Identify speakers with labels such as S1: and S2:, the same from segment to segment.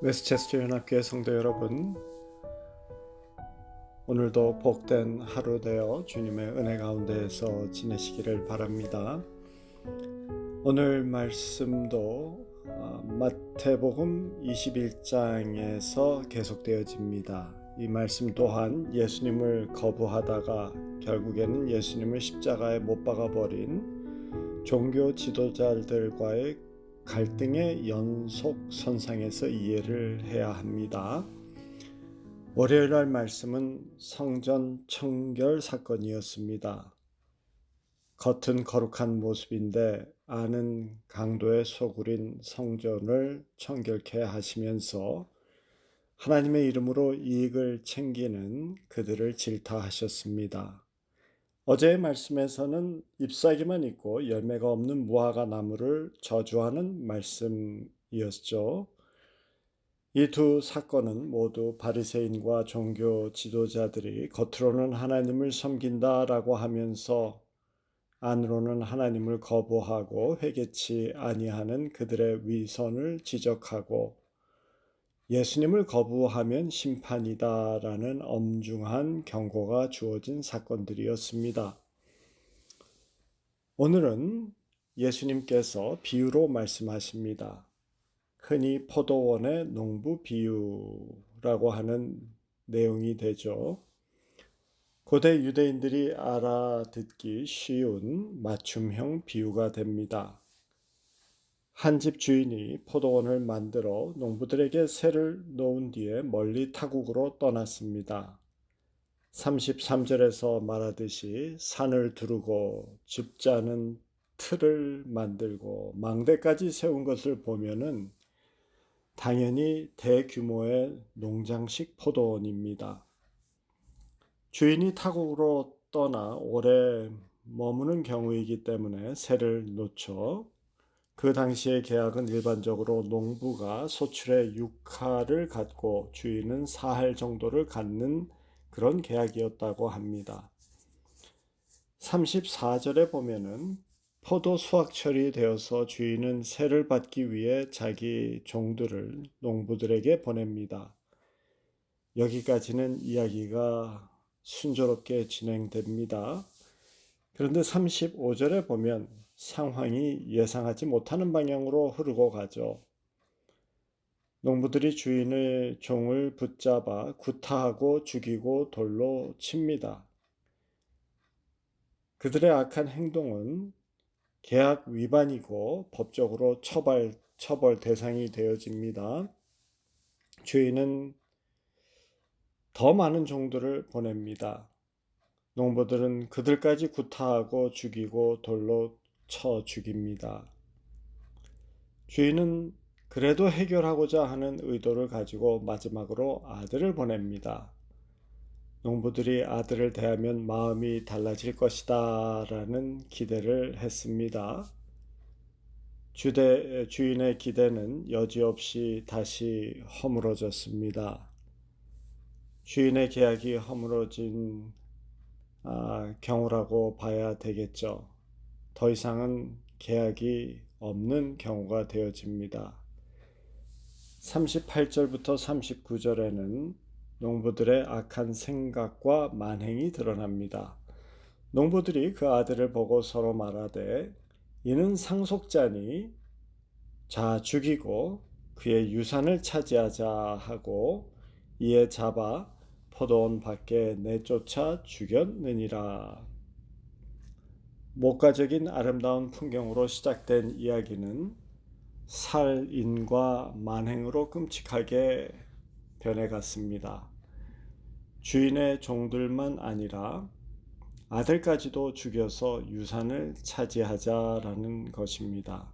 S1: 웨스체스터 연합교회 성도 여러분, 오늘도 복된 하루 되어 주님의 은혜 가운데에서 지내시기를 바랍니다. 오늘 말씀도 마태복음 21장에서 계속되어집니다. 이 말씀 또한 예수님을 거부하다가 결국에는 예수님을 십자가에 못 박아버린 종교 지도자들과의 갈등의 연속선상에서 이해를 해야 합니다. 월요일 날 말씀은 성전 청결 사건이었습니다. 겉은 거룩한 모습인데 안은 강도의 소굴인 성전을 청결케 하시면서 하나님의 이름으로 이익을 챙기는 그들을 질타하셨습니다. 어제의 말씀에서는 잎사귀만 있고 열매가 없는 무화과 나무를 저주하는 말씀이었죠. 이 두 사건은 모두 바리새인과 종교 지도자들이 겉으로는 하나님을 섬긴다라고 하면서 안으로는 하나님을 거부하고 회개치 아니하는 그들의 위선을 지적하고 예수님을 거부하면 심판이다라는 엄중한 경고가 주어진 사건들이었습니다. 오늘은 예수님께서 비유로 말씀하십니다. 흔히 포도원의 농부 비유라고 하는 내용이 되죠. 고대 유대인들이 알아듣기 쉬운 맞춤형 비유가 됩니다. 한 집 주인이 포도원을 만들어 농부들에게 새를 놓은 뒤에 멀리 타국으로 떠났습니다. 33절에서 말하듯이 산을 두르고 줍자는 틀을 만들고 망대까지 세운 것을 보면은 당연히 대규모의 농장식 포도원입니다. 주인이 타국으로 떠나 오래 머무는 경우이기 때문에 새를 놓죠. 그 당시의 계약은 일반적으로 농부가 소출의 6할을 갖고 주인은 4할 정도를 갖는 그런 계약이었다고 합니다. 34절에 보면은 포도 수확철이 되어서 주인은 새를 받기 위해 자기 종들을 농부들에게 보냅니다. 여기까지는 이야기가 순조롭게 진행됩니다. 그런데 35절에 보면 상황이 예상하지 못하는 방향으로 흐르고 가죠. 농부들이 주인의 종을 붙잡아 구타하고 죽이고 돌로 칩니다. 그들의 악한 행동은 계약 위반이고 법적으로 처벌 대상이 되어집니다. 주인은 더 많은 종들을 보냅니다. 농부들은 그들까지 구타하고 죽이고 돌로 쳐 죽입니다. 주인은 그래도 해결하고자 하는 의도를 가지고 마지막으로 아들을 보냅니다. 농부들이 아들을 대하면 마음이 달라질 것이다 라는 기대를 했습니다. 주인의 기대는 여지없이 다시 허물어졌습니다. 주인의 계약이 허물어진 경우라고 봐야 되겠죠. 더 이상은 계약이 없는 경우가 되어집니다. 38절부터 39절에는 농부들의 악한 생각과 만행이 드러납니다. 농부들이 그 아들을 보고 서로 말하되 이는 상속자니 자 죽이고 그의 유산을 차지하자 하고 이에 잡아 포도원 밖에 내쫓아 죽였느니라. 목가적인 아름다운 풍경으로 시작된 이야기는 살인과 만행으로 끔찍하게 변해갔습니다. 주인의 종들만 아니라 아들까지도 죽여서 유산을 차지하자라는 것입니다.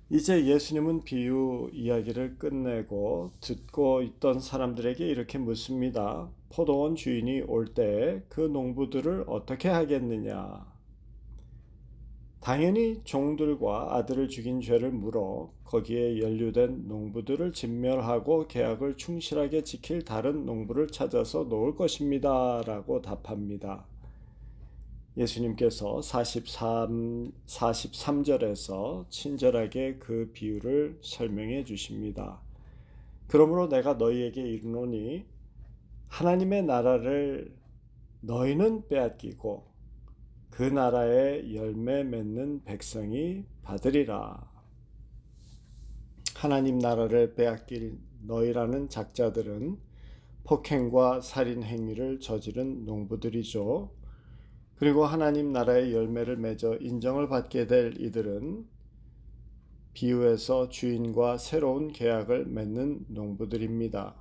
S1: 이제 예수님은 비유 이야기를 끝내고 듣고 있던 사람들에게 이렇게 묻습니다. 포도원 주인이 올 때 그 농부들을 어떻게 하겠느냐? 당연히 종들과 아들을 죽인 죄를 물어 거기에 연루된 농부들을 진멸하고 계약을 충실하게 지킬 다른 농부를 찾아서 놓을 것입니다. 라고 답합니다. 예수님께서 43절에서 친절하게 그 비유를 설명해 주십니다. 그러므로 내가 너희에게 이르노니 하나님의 나라를 너희는 빼앗기고 그 나라의 열매 맺는 백성이 받으리라. 하나님 나라를 빼앗길 너희라는 작자들은 폭행과 살인 행위를 저지른 농부들이죠. 그리고 하나님 나라의 열매를 맺어 인정을 받게 될 이들은 비유에서 주인과 새로운 계약을 맺는 농부들입니다.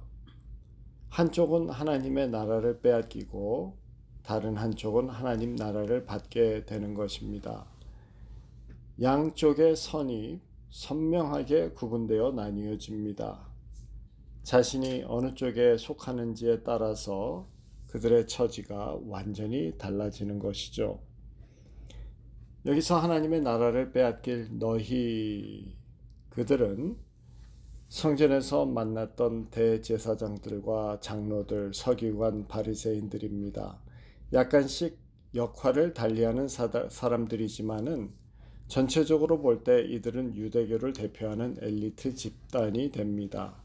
S1: 한쪽은 하나님의 나라를 빼앗기고 다른 한쪽은 하나님 나라를 받게 되는 것입니다. 양쪽의 선이 선명하게 구분되어 나뉘어집니다. 자신이 어느 쪽에 속하는지에 따라서 그들의 처지가 완전히 달라지는 것이죠. 여기서 하나님의 나라를 빼앗길 너희, 그들은 성전에서 만났던 대제사장들과 장로들, 서기관, 바리새인들입니다. 약간씩 역할을 달리하는 사람들이지만은 전체적으로 볼 때 이들은 유대교를 대표하는 엘리트 집단이 됩니다.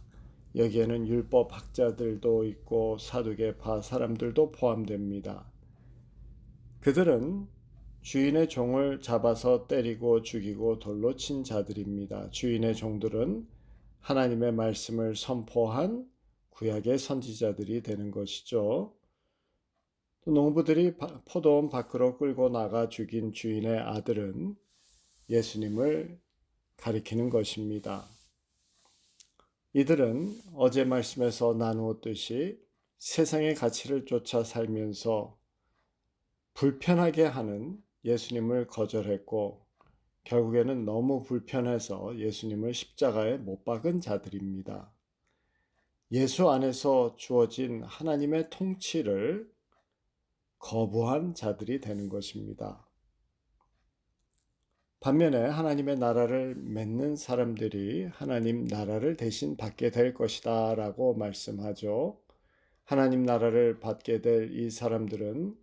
S1: 여기에는 율법 학자들도 있고 사두개파 사람들도 포함됩니다. 그들은 주인의 종을 잡아서 때리고 죽이고 돌로 친 자들입니다. 주인의 종들은 하나님의 말씀을 선포한 구약의 선지자들이 되는 것이죠. 농부들이 포도원 밖으로 끌고 나가 죽인 주인의 아들은 예수님을 가리키는 것입니다. 이들은 어제 말씀에서 나누었듯이 세상의 가치를 쫓아 살면서 불편하게 하는 예수님을 거절했고 결국에는 너무 불편해서 예수님을 십자가에 못 박은 자들입니다. 예수 안에서 주어진 하나님의 통치를 거부한 자들이 되는 것입니다. 반면에 하나님의 나라를 맺는 사람들이 하나님 나라를 대신 받게 될 것이다 라고 말씀하죠. 하나님 나라를 받게 될 이 사람들은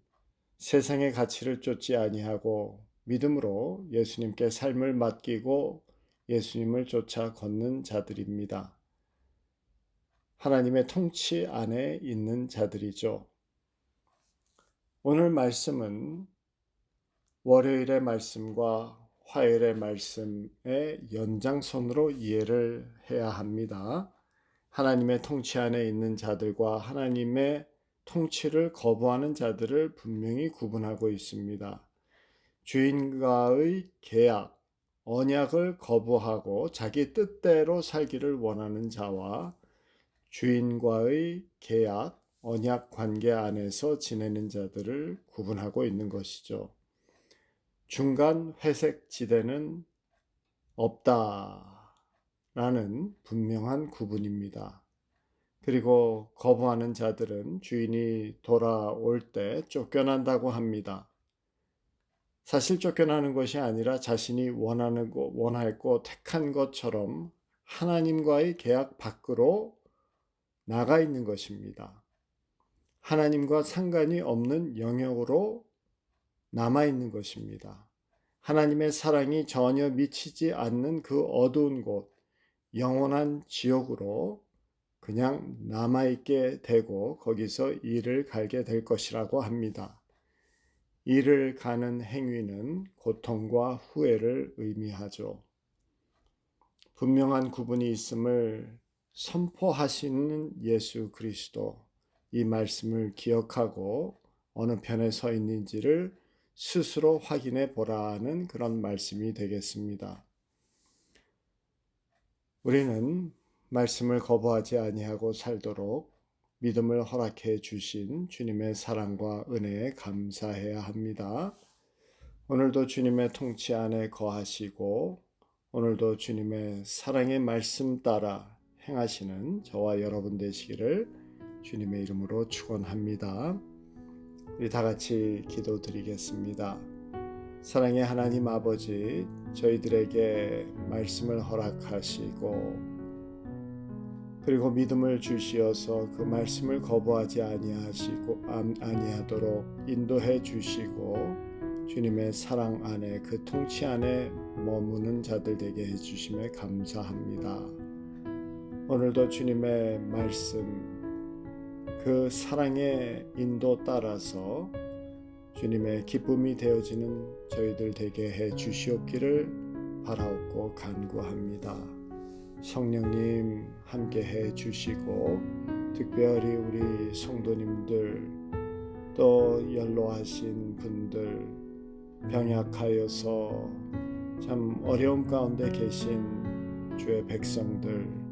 S1: 세상의 가치를 쫓지 아니하고 믿음으로 예수님께 삶을 맡기고 예수님을 쫓아 걷는 자들입니다. 하나님의 통치 안에 있는 자들이죠. 오늘 말씀은 월요일의 말씀과 화요일의 말씀의 연장선으로 이해를 해야 합니다. 하나님의 통치 안에 있는 자들과 하나님의 통치를 거부하는 자들을 분명히 구분하고 있습니다. 주인과의 계약, 언약을 거부하고 자기 뜻대로 살기를 원하는 자와 주인과의 계약, 언약 관계 안에서 지내는 자들을 구분하고 있는 것이죠. 중간 회색 지대는 없다라는 분명한 구분입니다. 그리고 거부하는 자들은 주인이 돌아올 때 쫓겨난다고 합니다. 사실 쫓겨나는 것이 아니라 자신이 원했고 택한 것처럼 하나님과의 계약 밖으로 나가 있는 것입니다. 하나님과 상관이 없는 영역으로 남아 있는 것입니다. 하나님의 사랑이 전혀 미치지 않는 그 어두운 곳, 영원한 지옥으로 그냥 남아있게 되고 거기서 이를 갈게 될 것이라고 합니다. 이를 가는 행위는 고통과 후회를 의미하죠. 분명한 구분이 있음을 선포하시는 예수 그리스도, 이 말씀을 기억하고 어느 편에 서 있는지를 스스로 확인해 보라는 그런 말씀이 되겠습니다. 우리는 말씀을 거부하지 아니하고 살도록 믿음을 허락해 주신 주님의 사랑과 은혜에 감사해야 합니다. 오늘도 주님의 통치 안에 거하시고 오늘도 주님의 사랑의 말씀 따라 행하시는 저와 여러분 되시기를 주님의 이름으로 축원합니다. 우리 다 같이 기도드리겠습니다. 사랑의 하나님 아버지, 저희들에게 말씀을 허락하시고 그리고 믿음을 주시어서 그 말씀을 거부하지 아니하도록 인도해 주시고 주님의 사랑 안에 그 통치 안에 머무는 자들 되게 해주심에 감사합니다. 오늘도 주님의 말씀 그 사랑의 인도 따라서 주님의 기쁨이 되어지는 저희들 되게 해 주시옵기를 바라옵고 간구합니다. 성령님 함께 해 주시고 특별히 우리 성도님들 또 연로하신 분들 병약하여서 참 어려움 가운데 계신 주의 백성들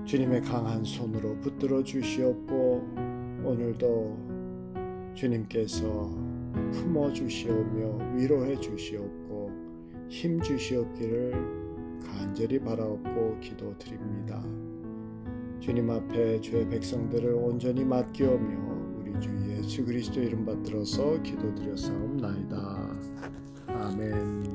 S1: 주님의 강한 손으로 붙들어 주시옵고 오늘도 주님께서 품어 주시오며 위로해 주시옵고 힘 주시옵기를 간절히 바라옵고 기도드립니다. 주님 앞에 주의 백성들을 온전히 맡기오며 우리 주 예수 그리스도 이름 받들어서 기도드렸사옵나이다. 아멘.